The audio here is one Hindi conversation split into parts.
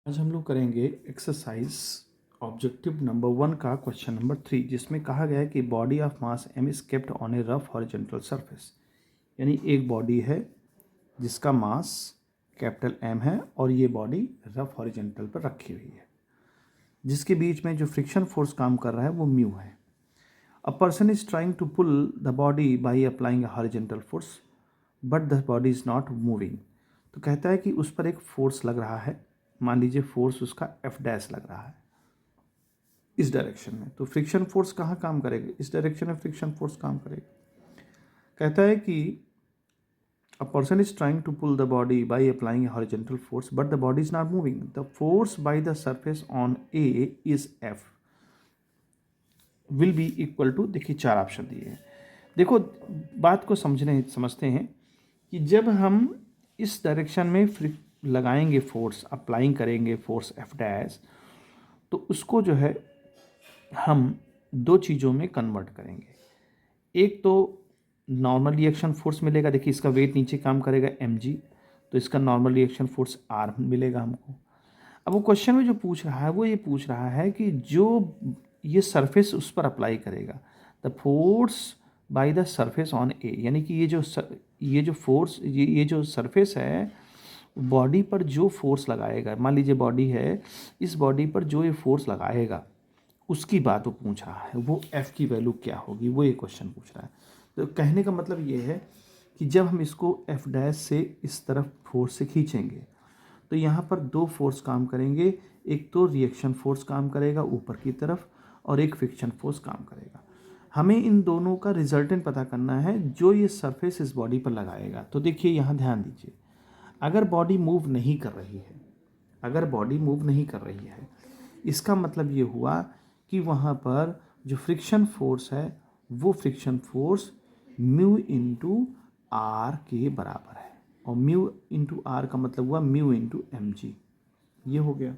आज हम लोग करेंगे एक्सरसाइज ऑब्जेक्टिव नंबर 1 का क्वेश्चन नंबर 3, जिसमें कहा गया है कि body of mass m is kept on A rough horizontal surface. यानी एक बॉडी है जिसका मास कैपिटल M है और ये बॉडी रफ हॉरिजॉन्टल पर रखी हुई है, जिसके बीच में जो फ्रिक्शन फोर्स काम कर रहा है वो म्यू है। A person is trying to pull the body by applying a horizontal force but the body is not moving. तो कहता है कि उस पर एक फोर्स लग रहा है, मान लीजिए फोर्स उसका F डैश लग रहा है इस डायरेक्शन में। तो फ्रिक्शन फोर्स कहाँ काम करेगा? इस डायरेक्शन में फ्रिक्शन फोर्स काम करेगा। कहता है कि a person is trying to pull the body by applying horizontal force but the body is not moving. The force by the surface on A is F will be equal to, देखिए 4 ऑप्शन दिए हैं। देखो बात को समझते हैं कि जब हम इस डायरेक्शन में लगाएंगे फोर्स, अप्लाइंग करेंगे फोर्स F डैश, तो उसको जो है हम दो चीज़ों में कन्वर्ट करेंगे। एक तो नॉर्मल रिएक्शन फोर्स मिलेगा, देखिए इसका वेट नीचे काम करेगा mg, तो इसका नॉर्मल रिएक्शन फोर्स r मिलेगा हमको। अब वो क्वेश्चन में जो पूछ रहा है वो ये पूछ रहा है कि जो ये सरफेस उस पर अप्लाई करेगा, the force by the surface on a, यानी कि ये जो फोर्स ये जो सरफेस है बॉडी पर जो फोर्स लगाएगा, मान लीजिए बॉडी है, इस बॉडी पर जो ये फोर्स लगाएगा उसकी बात वो पूछ रहा है, वो F की वैल्यू क्या होगी, वो ये क्वेश्चन पूछ रहा है। तो कहने का मतलब ये है कि जब हम इसको F डैश से इस तरफ फोर्स से खींचेंगे तो यहाँ पर दो फोर्स काम करेंगे, एक तो रिएक्शन फोर्स काम करेगा ऊपर की तरफ और एक फ्रिक्शन फोर्स काम करेगा। हमें इन दोनों का रिजल्टेंट पता करना है जो ये सरफेस इस बॉडी पर लगाएगा। तो देखिए यहाँ ध्यान दीजिए, अगर बॉडी मूव नहीं कर रही है, अगर बॉडी मूव नहीं कर रही है, इसका मतलब ये हुआ कि वहाँ पर जो फ्रिक्शन फोर्स है वो friction force mu into R के बराबर है, और म्यू इंटू आर का मतलब हुआ म्यू इंटू एम जी, ये हो गया।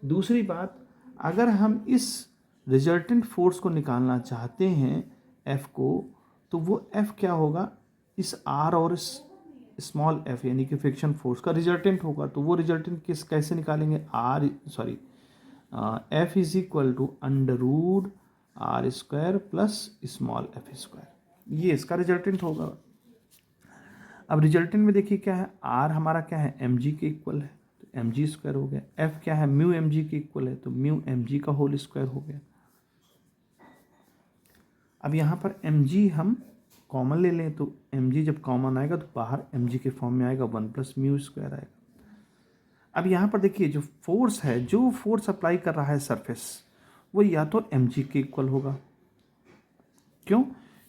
दूसरी बात, अगर हम इस रिजल्टेंट फोर्स को निकालना चाहते हैं F को, तो वो F क्या होगा, इस R और इस स्मॉल f यानी कि फ्रिक्शन फोर्स का रिजल्टेंट होगा। तो वो रिजल्टेंट कैसे निकालेंगे, F is equal to under root R square plus small f square, ये इसका रिजल्टेंट होगा। अब रिजल्टेंट में देखिए क्या है, R हमारा क्या है mg के इक्वल है, तो mg स्क्वायर हो गया। F क्या है, म्यू mg के इक्वल है, तो म्यू mg का होल स्क्वायर हो गया। अब यहाँ पर mg हम कॉमन ले लें, तो mg जब कॉमन आएगा तो बाहर mg के फॉर्म में आएगा 1 प्लस म्यू स्क्वायर आएगा। अब यहाँ पर देखिए जो फोर्स है, जो फोर्स अप्लाई कर रहा है सरफेस, वो या तो mg के इक्वल होगा। क्यों?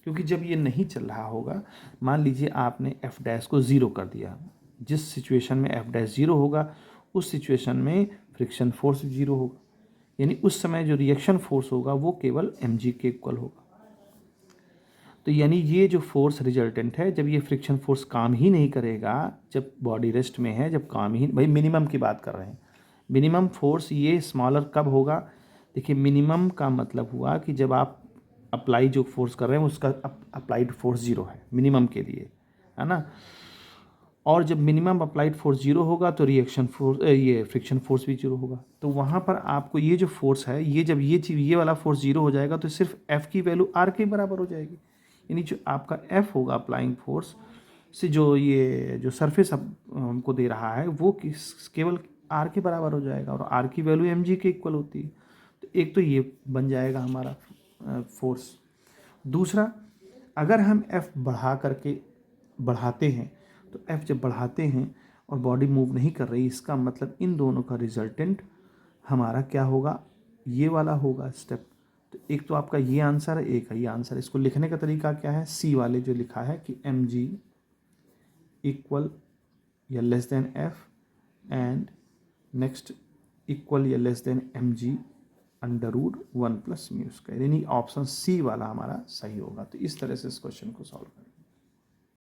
क्योंकि जब ये नहीं चल रहा होगा, मान लीजिए आपने F डैश को 0 कर दिया, जिस सिचुएशन में F डैश 0 होगा उस सिचुएशन में फ्रिक्शन फोर्स 0 होगा, यानी उस समय जो रिएक्शन फोर्स होगा वो केवल mg के इक्वल होगा। तो यानी ये जो फोर्स रिजल्टेंट है, जब ये फ्रिक्शन फोर्स काम ही नहीं करेगा, जब बॉडी रेस्ट में है, जब काम ही, भाई मिनिमम की बात कर रहे हैं, मिनिमम फोर्स ये स्मॉलर कब होगा, देखिए मिनिमम का मतलब हुआ कि जब आप अप्लाई जो फोर्स कर रहे हैं उसका अप्लाइड फोर्स 0 है मिनिमम के लिए, है ना। और जब मिनिमम अप्लाइड फोर्स 0 होगा तो रिएक्शन फोर्स, ये फ्रिक्शन फोर्स भी 0 होगा। तो वहाँ पर आपको ये जो फोर्स है, ये जब ये चीज़, ये वाला फोर्स 0 हो जाएगा तो सिर्फ F की वैल्यू R के बराबर हो जाएगी। यानी जो आपका F होगा अप्लाइंग फोर्स से, जो ये जो सरफेस हमको दे रहा है वो केवल R के बराबर हो जाएगा, और R की वैल्यू mg के इक्वल होती है। तो एक तो ये बन जाएगा हमारा फोर्स। दूसरा, अगर हम F बढ़ाते हैं, तो F जब बढ़ाते हैं और बॉडी मूव नहीं कर रही, इसका मतलब इन दोनों का रिजल्टेंट हमारा क्या होगा, ये वाला होगा स्टेप। तो एक तो आपका ये आंसर है, एक है ये आंसर। इसको लिखने का तरीका क्या है, सी वाले जो लिखा है कि mg इक्वल या less than F and next equal या less than mg under root 1 plus mu square, यानी ऑप्शन सी वाला हमारा सही होगा। तो इस तरह से इस क्वेश्चन को सॉल्व करें।